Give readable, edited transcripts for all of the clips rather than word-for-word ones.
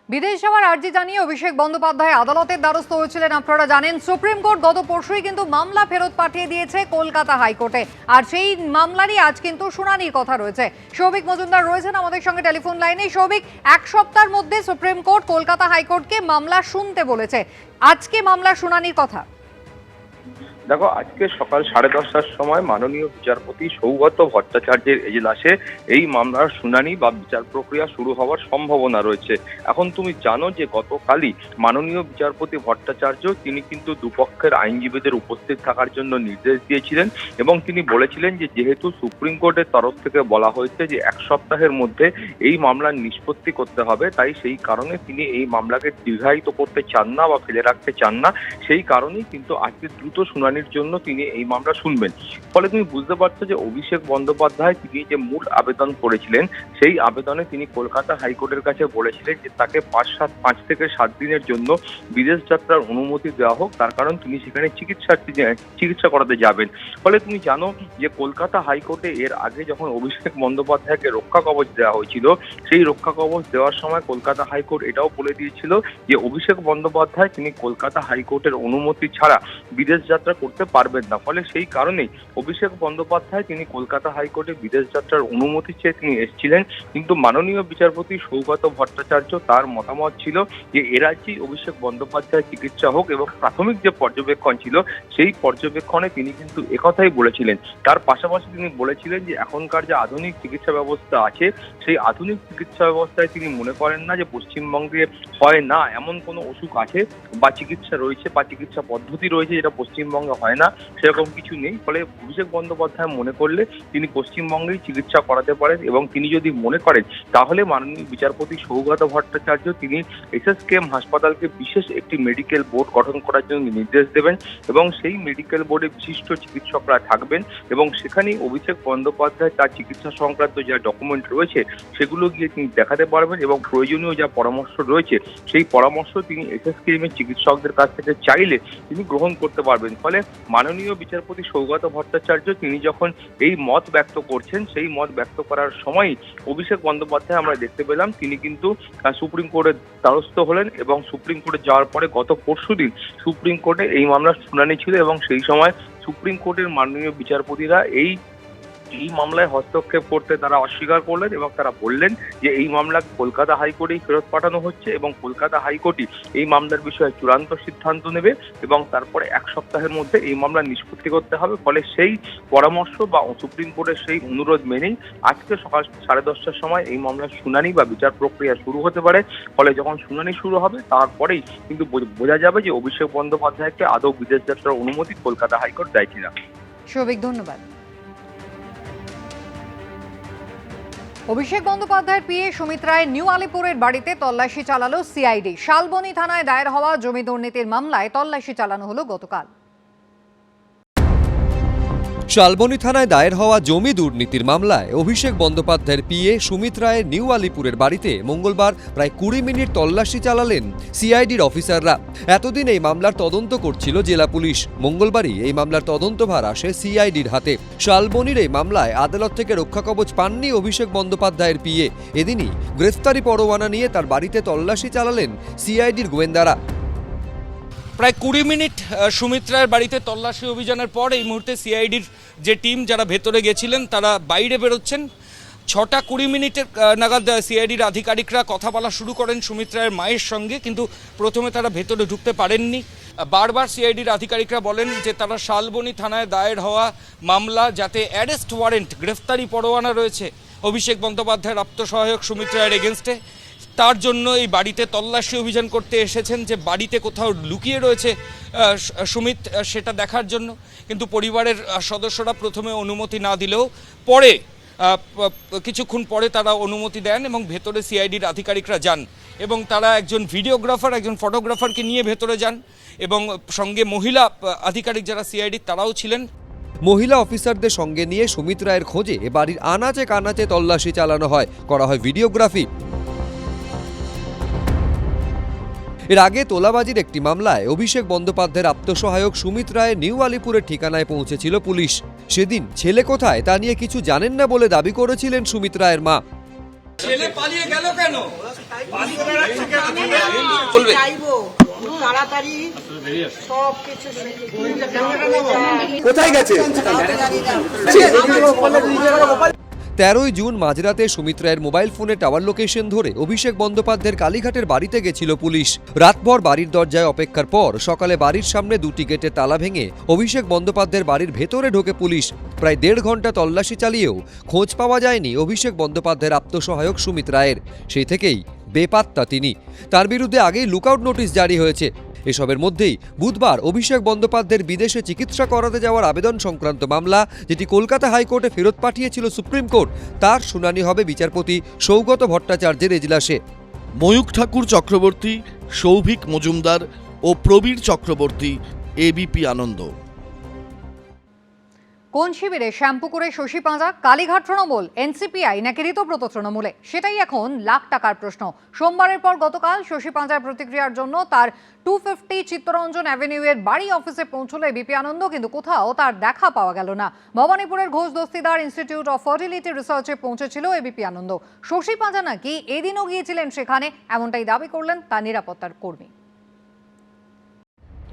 বিদেশ যাওয়ার আর্জি জানিয়ে অভিষেক বন্দ্যোপাধ্যায় আদালতের দ্বারস্থ হয়েছিলেন। আপনারা জানেন সুপ্রিম কোর্ট গত পরশুই কিন্তু মামলা ফেরত পাঠিয়ে দিয়েছে কলকাতা হাইকোর্টে, আর সেই মামলারই আজ কিন্তু শুনানির কথা রয়েছে। সৌভিক মজুমদার রয়েছেন আমাদের সঙ্গে টেলিফোন লাইনে। সৌভিক, এক সপ্তাহের মধ্যে সুপ্রিম কোর্ট কলকাতা হাইকোর্টকে মামলা শুনতে বলেছে, আজকে মামলার শুনানির কথা। দেখো, আজকে সকাল 10:30টার সময় মাননীয় বিচারপতি সৌগত ভট্টাচার্যের এজলাসে এই মামলার শুনানি বা বিচার প্রক্রিয়া শুরু হওয়ার সম্ভাবনা রয়েছে। এখন তুমি জানো যে গতকালই মাননীয় বিচারপতি ভট্টাচার্য তিনি কিন্তু দুপক্ষের আইনজীবীদের উপস্থিত থাকার জন্য নির্দেশ দিয়েছিলেন এবং তিনি বলেছিলেন যে যেহেতু সুপ্রিম কোর্টের তরফ থেকে বলা হয়েছে যে এক সপ্তাহের মধ্যে এই মামলার নিষ্পত্তি করতে হবে, তাই সেই কারণে তিনি এই মামলাকে দীর্ঘায়িত করতে চান না বা ফেলে রাখতে চান না। সেই কারণেই কিন্তু আজকে দ্রুত শুনানির জন্য তিনি এই মামলা শুনবেন। ফলে তুমি বুঝতে পারছো যে অভিষেক বন্দ্যোপাধ্যায় তিনি যে মূল আবেদন করেছিলেন সেই আবেদনে তিনি কলকাতা হাইকোর্টের কাছে বলেছিলেন যে তাকে 5 থেকে 7 দিনের জন্য বিদেশ যাত্রার অনুমতি দেওয়া হোক, তার কারণ তিনি সেখানে চিকিৎসা করাতে যাবেন। ফলে তুমি জানো যে কলকাতা হাইকোর্টে এর আগে যখন অভিষেক বন্দ্যোপাধ্যায়কে রক্ষা কবচ দেওয়া হয়েছিল, সেই রক্ষা কবচ দেওয়ার সময় কলকাতা হাইকোর্ট এটাও বলে দিয়েছিল যে অভিষেক বন্দ্যোপাধ্যায় তিনি কলকাতা হাইকোর্টের অনুমতি ছাড়া বিদেশ যাত্রা করতে পারবেন না। ফলে সেই কারণেই অভিষেক বন্দ্যোপাধ্যায় তিনি কলকাতা হাইকোর্টে বিদেশ যাত্রার অনুমতি চেয়ে তিনি এসেছিলেন, কিন্তু মাননীয় বিচারপতি সৌগত ভট্টাচার্য তার মতামত ছিল যে এ রাজ্যেই অভিষেক বন্দ্যোপাধ্যায় চিকিৎসা হোক, এবং প্রাথমিক যে পর্যবেক্ষণ ছিল সেই পর্যবেক্ষণে তিনি কিন্তু একথাই বলেছিলেন। তার পাশাপাশি তিনি বলেছিলেন যে এখনকার যে আধুনিক চিকিৎসা ব্যবস্থা আছে সেই আধুনিক চিকিৎসা ব্যবস্থায় তিনি মনে করেন না যে পশ্চিমবঙ্গে হয় না এমন কোনো অসুখ আছে বা চিকিৎসা রয়েছে বা চিকিৎসা পদ্ধতি রয়েছে যেটা পশ্চিমবঙ্গে হয় না, সেরকম কিছু নেই। ফলে অভিষেক বন্দ্যোপাধ্যায় মনে করলে তিনি পশ্চিমবঙ্গেই চিকিৎসা করাতে পারেন, এবং তিনি যদি মনে করেন তাহলে মাননীয় বিচারপতি সৌগত ভট্টাচার্য তিনি এসএসকেএম হাসপাতালকে বিশেষ একটি মেডিকেল বোর্ড গঠন করার জন্য নির্দেশ দেবেন, এবং সেই মেডিকেল বোর্ডে বিশিষ্ট চিকিৎসকরা থাকবেন, এবং সেখানেই অভিষেক বন্দ্যোপাধ্যায় তার চিকিৎসা সংক্রান্ত যা ডকুমেন্ট রয়েছে সেগুলো গিয়ে তিনি দেখাতে পারবেন, এবং প্রয়োজনীয় যা পরামর্শ রয়েছে সেই পরামর্শ তিনি এসএসকেএম এর চিকিৎসকদের কাছ থেকে চাইলে তিনি গ্রহণ করতে পারবেন। ফলে মাননীয় বিচারপতি সৌগত ভট্টাচার্য তিনি যখন এই মত ব্যক্ত করছেন, সেই মত ব্যক্ত করার সময়ই অভিষেক বন্দ্যোপাধ্যায় আমরা দেখতে পেলাম তিনি কিন্তু সুপ্রিম কোর্টের দ্বারস্থ হলেন, এবং সুপ্রিম কোর্টে যাওয়ার পরে গত পরশুদিন সুপ্রিম কোর্টে এই মামলার শুনানি ছিল, এবং সেই সময় সুপ্রিম কোর্টের মাননীয় বিচারপতিরা এই মামলায় হস্তক্ষেপ করতে তারা অস্বীকার করলেন, এবং তারা বললেন যে এই মামলা কলকাতা হাইকোর্টেই ফেরত পাঠানো হচ্ছে, এবং কলকাতা হাইকোর্টই এই মামলার বিষয়ে চূড়ান্ত সিদ্ধান্ত নেবে, এবং তারপরে এক সপ্তাহের মধ্যে এই মামলা নিষ্পত্তি করতে হবে। ফলে সেই পরামর্শ বা সুপ্রিম কোর্টের সেই অনুরোধ মেনেই আজকে সকাল 10:30টার সময় এই মামলার শুনানি বা বিচার প্রক্রিয়া শুরু হতে পারে। ফলে যখন শুনানি শুরু হবে তারপরেই কিন্তু বোঝা যাবে যে অভিষেক বন্দ্যোপাধ্যায়কে আদৌ বিদেশ যাত্রার অনুমতি কলকাতা হাইকোর্ট দেয় কিনা। সৌভিক, ধন্যবাদ। অভিষেক বন্দ্যোপাধ্যায়ের পিএ সুমিত রায়ের নিউ আলিপুরের বাড়িতে তল্লাশি চালালো সিআইডি। শালবনী থানায় দায়ের হওয়া জমি দুর্নীতির মামলায় তল্লাশি চালানো হলো গতকাল। শালবনী থানায় দায়ের হওয়া জমি দুর্নীতির মামলায় অভিষেক বন্দ্যোপাধ্যায়ের পিএ সুমিত রায়ের নিউ আলিপুরের বাড়িতে মঙ্গলবার প্রায় 20 মিনিট তল্লাশি চালালেন সিআইডির অফিসাররা। এতদিন এই মামলার তদন্ত করছিল জেলা পুলিশ। মঙ্গলবারই এই মামলার তদন্তভার আসে সিআইডির হাতে। শালবনীর এই মামলায় আদালত থেকে রক্ষা কবচ পাননি অভিষেক বন্দ্যোপাধ্যায়ের পিএ। এদিনই গ্রেফতারি পরোয়ানা নিয়ে তার বাড়িতে তল্লাশি চালালেন সিআইডির গোয়েন্দারা। প্রায় 20 মিনিট সুমিত রায়ের বাড়িতে তল্লাশি অভিযানের পর এই মুহূর্তে সিআইডির যে টিম যারা ভেতরে গেছিলেন তারা বাইরে বেরোচ্ছেন। 6:20 মিনিটের নাগাদ সিআইডির আধিকারিকরা কথা বলা শুরু করেন সুমিত রায়ের মায়ের সঙ্গে, কিন্তু প্রথমে তারা ভেতরে ঢুকতে পারেননি। বারবার সিআইডির আধিকারিকরা বলেন যে তারা শালবনী থানায় দায়ের হওয়া মামলা যাতে অ্যারেস্ট ওয়ারেন্ট গ্রেফতারি পরোয়ানা রয়েছে অভিষেক বন্দ্যোপাধ্যায়ের আত্মসহায়ক সুমিত রায়ের এগেনস্টে, তার জন্য এই বাড়িতে তল্লাশি অভিযান করতে এসেছেন, যে বাড়িতে কোথাও লুকিয়ে রয়েছে সুমিত সেটা দেখার জন্য। কিন্তু পরিবারের সদস্যরা প্রথমে অনুমতি না দিলেও পরে কিছুক্ষণ পরে তারা অনুমতি দেন, এবং ভেতরে সিআইডির আধিকারিকরা যান, এবং তারা একজন ভিডিওগ্রাফার একজন ফটোগ্রাফারকে নিয়ে ভেতরে যান, এবং সঙ্গে মহিলা আধিকারিক যারা সিআইডির তারাও ছিলেন। মহিলা অফিসারদের সঙ্গে নিয়ে সুমিত রায়ের খোঁজে বাড়ির আনাচে কানাচে তল্লাশি চালানো হয়, করা হয় ভিডিওগ্রাফি। এর আগে তোলাবাজির একটি মামলায় অভিষেক বন্দ্যোপাধ্যায়ের আত্মসহায়ক সুমিত রায়ের নিউ আলিপুরের ঠিকানায় পৌঁছেছিল পুলিশ। সেদিন ছেলে কোথায় তা নিয়ে কিছু জানেন না বলে দাবি করেছিলেন সুমিত রায়ের মা। ছেলে পালিয়ে গেল কেন? চাইবো তাড়াতাড়ি সব কিছু কোথায় গেছে? 13ই জুন মাঝরাতে সুমিত রায়ের মোবাইল ফোনে টাওয়ার লোকেশন ধরে অভিষেক বন্দ্যোপাধ্যায়ের কালীঘাটের বাড়িতে গেছিল পুলিশ। রাতভর বাড়ির দরজায় অপেক্ষার পর সকালে বাড়ির সামনে দুটি গেটে তালা ভেঙে অভিষেক বন্দ্যোপাধ্যায়ের বাড়ির ভেতরে ঢোকে পুলিশ। প্রায় 1.5 ঘন্টা তল্লাশি চালিয়েও খোঁজ পাওয়া যায়নি অভিষেক বন্দ্যোপাধ্যায়ের আত্মসহায়ক সুমিত রায়ের। সেই থেকেই বেপাত্তা তিনি। তার বিরুদ্ধে আগেই লুকআউট নোটিশ জারি হয়েছে। এসবের মধ্যেই বুধবার অভিষেক বন্দ্যোপাধ্যায়ের বিদেশে চিকিৎসা করাতে যাওয়ার আবেদন সংক্রান্ত মামলা, যেটি কলকাতা হাইকোর্টে ফেরত পাঠিয়েছিল সুপ্রিম কোর্ট, তার শুনানি হবে বিচারপতি সৌগত ভট্টাচার্যের এজলাসে। ময়ূখ ঠাকুর চক্রবর্তী, সৌভিক মজুমদার ও প্রবীর চক্রবর্তী, এবিপি আনন্দ। কোন শিবিরে শ্যাম্পু করে শশী পাঁজা? কালীঘাট তৃণমূল, এনসিপিআই নাকি ঋতব্রত তৃণমূলে? সেটাই এখন লাখ টাকার প্রশ্ন। সোমবারের পর গতকাল শশী পাঁজার প্রতিক্রিয়ার জন্য তার 250 চিত্তরঞ্জন অ্যাভিনিউয়ের বাড়ি অফিসে পৌঁছলো এবিপি আনন্দ, কিন্তু কোথাও তার দেখা পাওয়া গেল না। ভবানীপুরের Ghosh Dastidar institute of fertility রিসার্চে পৌঁছেছিল এবিপি আনন্দ। শশী পাঁজা নাকি এদিনও গিয়েছিলেন সেখানে, এমনটাই দাবি করলেন তার নিরাপত্তার কর্মী।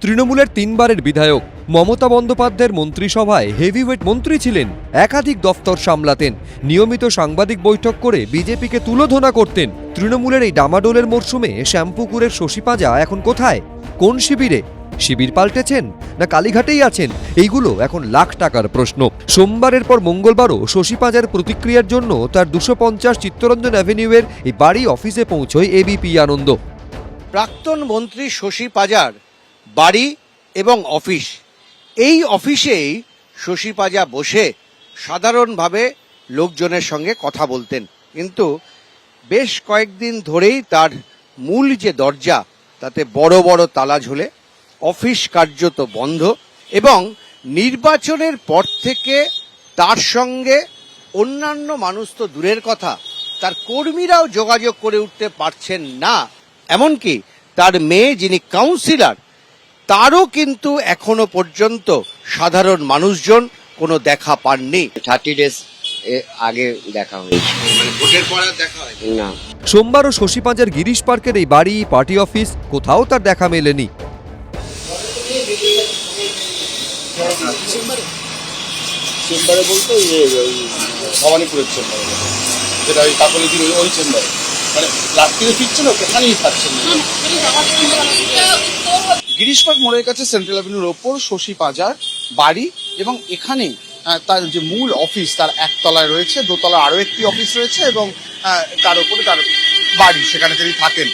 তৃণমূলের 3 বারের বিধায়ক মমতা বন্দ্যোপাধ্যায়ের মন্ত্রিসভায় হেভিওয়েট মন্ত্রী ছিলেন, একাধিক দফতর সামলাতেন, নিয়মিত সাংবাদিক বৈঠক করে বিজেপিকে তুলোধনা করতেন। তৃণমূলের এই ডামাডোলের মরশুমে শ্যাম্পুকুরের শশী পাঁজা এখন কোথায়? কোন শিবিরে? শিবির পাল্টেছেন না কালীঘাটেই আছেন? এইগুলো এখন লাখ টাকার প্রশ্ন। সোমবারের পর মঙ্গলবারও শশী পাঁজার প্রতিক্রিয়ার জন্য তার 250 চিত্তরঞ্জন অ্যাভিনিউয়ের এই বাড়ি অফিসে পৌঁছয় এবিপি আনন্দ। প্রাক্তন মন্ত্রী শশী পাঁজার বাড়ি এবং অফিস, এই অফিসেই শশী পাঁজা বসে সাধারণভাবে লোকজনের সঙ্গে কথা বলতেন, কিন্তু বেশ কয়েকদিন ধরেই তার মূল যে দরজা তাতে বড় বড় তালা ঝুলে, অফিস কার্যত বন্ধ, এবং নির্বাচনের পর থেকে তার সঙ্গে অন্যান্য মানুষ তো দূরের কথা, তার কর্মীরাও যোগাযোগ করে উঠতে পারছেন না। এমনকি তার মেয়ে যিনি কাউন্সিলর, তারও কিন্তু এখনো পর্যন্ত সাধারণ মানুষজন কোনো দেখা পাননি। 30 ডেজ আগে দেখা হয়েছে, মানে ভোটের পর আর দেখা হয়নি না। সোমবারও শশী পাঁজার গিরিশ পার্কের এই বাড়ি, পার্টি অফিস, কোথাও তার দেখা মেলেনি। চেম্বারে বলতে ভবানীপুরের চেম্বারে, যেটা ওই কাকলিদির ওই চেম্বারে, মানে রাত্রিরে ফিরছিল ওখানেই থাকছেন। গিরিশ পার্ক মোড়ের কাছে সেন্ট্রাল অ্যাভিনিউর ওপর শশী পাঁজার বাড়ি, এবং এখানে তার যে মূল অফিস তার একতলায় রয়েছে, দোতলায় আরও একটি অফিস রয়েছে, এবং তার উপরে তার বাড়ি, সেখানে তিনি থাকেন।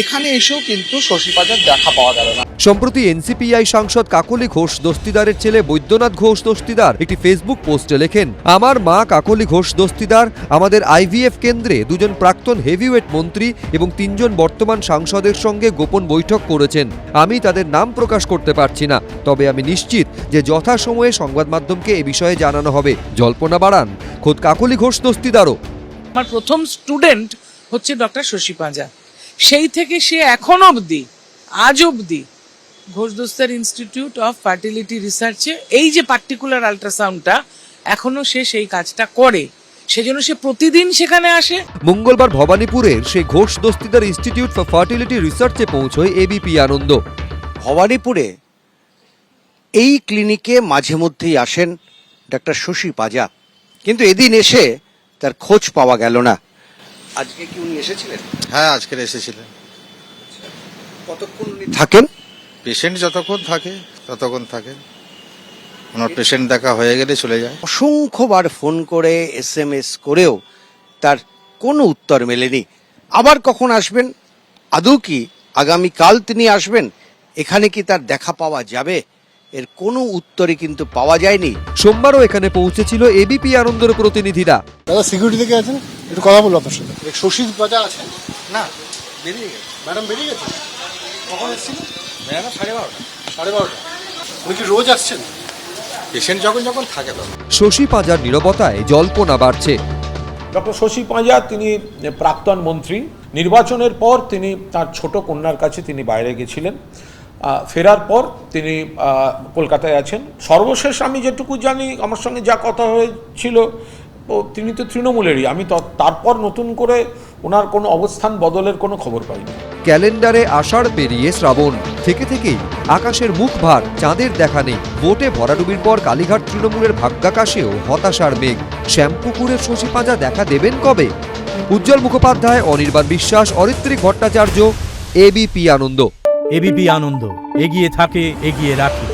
এখানে এসেও কিন্তু শশী পাঁজার দেখা পাওয়া গেল না। সম্প্রতি এনসিপিআই সাংসদ কাকলি ঘোষ দস্তিদারের ছেলে বৈদ্যনাথ ঘোষ দস্তিদার একটি ফেসবুক পোস্টে লেখেন, আমার মা কাকলি ঘোষ দস্তিদার আমাদের আইভিএফ কেন্দ্রে 2 জন প্রাক্তন হেভিওয়েট মন্ত্রী এবং 3 জন বর্তমান সাংসদের সঙ্গে গোপন বৈঠক করেছেন। আমি তাদের নাম প্রকাশ করতে পারছি না, তবে আমি নিশ্চিত যে যথাসময়ে সংবাদ মাধ্যমকে এ বিষয়ে জানানো হবে। জল্পনা বাড়ান খোদ কাকলি ঘোষ দস্তিদারও। আমার প্রথম স্টুডেন্ট হচ্ছে ডক্টর শশী পাঁজা। সেই থেকে সে এখন অবধি, আজ অবধি Ghosh Dastidar institute of fertility রিসার্চে এই যে পার্টিকুলার আল্ট্রাসাউন্ডটা, এখনো সে সেই কাজটা করে, সেজন্য সে প্রতিদিন সেখানে আসে। মঙ্গলবার ভবানীপুরের সেই Ghosh Dastidar institute for fertility রিসার্চে পৌঁছয় এবিপি আনন্দ। ভবানীপুরে এই ক্লিনিকে মাঝে মধ্যেই আসেন ডাক্তার শশী পাঁজা, কিন্তু এদিন এসে তার খোঁজ পাওয়া গেল না। আজকে কি উনি এসেছিলেন? হ্যাঁ, আজকের এসেছিলেন। কতক্ষণ উনি থাকেন? পেশেন্ট যতক্ষণ থাকে ততক্ষণ থাকেন, ওনার পেশেন্ট দেখা হয়ে গেলে চলে যায়। অসংখ্যবার ফোন করে, SMS করেও তার কোনো উত্তর মেলেনি। আবার কখন আসবেন? আদৌ কি আগামীকাল তিনি আসবেন? এখানে কি তার দেখা পাওয়া যাবে? এর কোনো উত্তরই কিন্তু পাওয়া যায়নি। সোমবারও এখানে পৌঁছেছিল এবিপি আনন্দের প্রতিনিধিরা। দাদা সিকিউরিটি থেকে আছেন, একটু কথা বলবো আপনার সাথে। শশী পাঁজা আছে না? বেরিয়ে গেছে ম্যাডাম, বেরিয়ে গেছে। কখন এসেছিল ম্যাডাম? 12:30। 12:30। উনি কি রোজ আসছেন? পেশেন্ট যখন যখন থাকে তখন। শশী পাঁজার নীরবতায় জল্পনা বাড়ছে। ডক্টর শশী পাঁজা তিনি প্রাক্তন মন্ত্রী। নির্বাচনের পর তিনি তার ছোট কন্যার কাছে তিনি বাইরে গেছিলেন, ফেরার পর তিনি কলকাতায় আছেন। সর্বশেষ আমি যেটুকু জানি, আমার সঙ্গে যা কথা হয়েছিল, তিনি তো তৃণমূলেরই। আমি তারপর নতুন করে ওনার কোনো অবস্থান বদলের কোনো খবর পাইনি। ক্যালেন্ডারে আষাঢ় পেরিয়ে শ্রাবণ, থেকে থেকেই আকাশের মুখ ভার, চাঁদের দেখা নেই। ভোটে ভরাডুবির পর কালীঘাট তৃণমূলের ভাগ্যাকাশেও হতাশার মেঘ। শ্যামপুকুরের শশী পাঁজা দেখা দেবেন কবে? উজ্জ্বল মুখোপাধ্যায়, অনির্বাণ বিশ্বাস, অরিত্রিক ভট্টাচার্য, এবিপি আনন্দ। এবিপি আনন্দ, এগিয়ে থাকে, এগিয়ে রাখে।